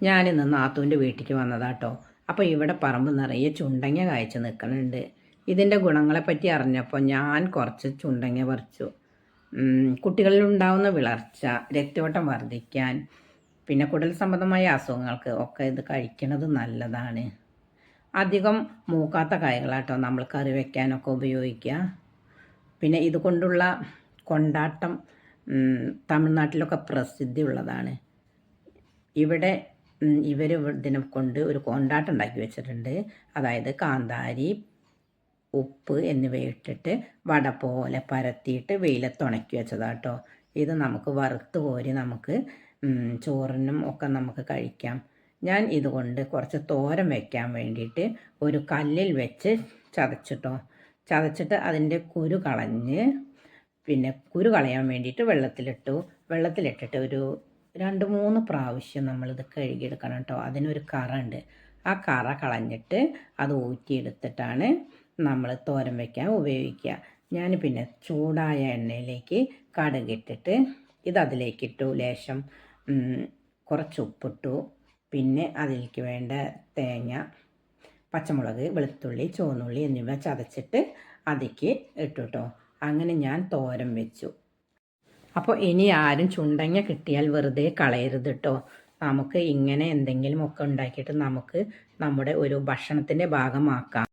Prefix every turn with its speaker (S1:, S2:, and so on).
S1: ഞാനിന്ന് നാത്തൂൻ്റെ വീട്ടിലേക്ക് വന്നതാട്ടോ. അപ്പോൾ ഇവിടെ പറമ്പ് നിറയെ ചുണ്ടങ്ങ കായ്ച്ച് നിൽക്കുന്നുണ്ട്. ഇതിൻ്റെ ഗുണങ്ങളെപ്പറ്റി അറിഞ്ഞപ്പോൾ ഞാൻ കുറച്ച് ചുണ്ടങ്ങ പറിച്ചു. കുട്ടികളിലുണ്ടാവുന്ന വിളർച്ച, രക്തയോട്ടം വർദ്ധിക്കാൻ, പിന്നെ കുടൽ സംബന്ധമായ അസുഖങ്ങൾക്ക് ഒക്കെ ഇത് കഴിക്കുന്നത് നല്ലതാണ്. അധികം മൂക്കാത്ത കായകളാട്ടോ നമ്മൾ കറി വയ്ക്കാനൊക്കെ ഉപയോഗിക്കുക. പിന്നെ ഇതുകൊണ്ടുള്ള കൊണ്ടാട്ടം തമിഴ്നാട്ടിലൊക്കെ പ്രസിദ്ധി ഉള്ളതാണ്. ഇവിടെ ഇവർ ഇതിനെ കൊണ്ട് ഒരു കൊണ്ടാട്ടം ഉണ്ടാക്കി വെച്ചിട്ടുണ്ട്. അതായത് കാന്താരി, ഉപ്പ് എന്നിവ ഇട്ടിട്ട് വട പോലെ പരത്തിയിട്ട് വെയിലത്ത് ഉണക്കി വെച്ചതാട്ടോ. ഇത് നമുക്ക് വറുത്ത് കോരി നമുക്ക് ചോറിനും ഒക്കെ നമുക്ക് കഴിക്കാം. ഞാൻ ഇതുകൊണ്ട് കുറച്ച് തോരൻ വയ്ക്കാൻ വേണ്ടിയിട്ട് ഒരു കല്ലിൽ വെച്ച് ചതച്ചിട്ട് അതിൻ്റെ കുരു കളഞ്ഞ്, പിന്നെ കുരു കളയാൻ വേണ്ടിയിട്ട് വെള്ളത്തിലിട്ടിട്ട് ഒരു 2-3 പ്രാവശ്യം നമ്മളിത് കഴുകിയെടുക്കണം കേട്ടോ. അതിനൊരു കറ ഉണ്ട്. ആ കറ കളഞ്ഞിട്ട് അത് ഊറ്റിയെടുത്തിട്ടാണ് നമ്മൾ തോരൻ വയ്ക്കാൻ ഉപയോഗിക്കുക. ഞാൻ പിന്നെ ചൂടായ എണ്ണയിലേക്ക് കടുകിട്ടിട്ട് അതിലേക്കിട്ടു, ലേശം കുറച്ച് ഉപ്പിട്ടു, പിന്നെ അതിലേക്ക് വേണ്ട തേങ്ങ, പച്ചമുളക്, വെളുത്തുള്ളി, ചുവന്നുള്ളി എന്നിവ ചതച്ചിട്ട് അതിലേക്ക് ഇട്ടു കേട്ടോ. അങ്ങനെ ഞാൻ തോരൻ വെച്ചു. അപ്പോൾ ഇനി ആരും ചുണ്ടങ്ങ കിട്ടിയാൽ വെറുതെ കളയരുത് കേട്ടോ. നമുക്ക് ഇങ്ങനെ എന്തെങ്കിലും ഒക്കെ ഉണ്ടാക്കിയിട്ട് നമുക്ക് നമ്മുടെ ഒരു ഭക്ഷണത്തിൻ്റെ ഭാഗമാക്കാം.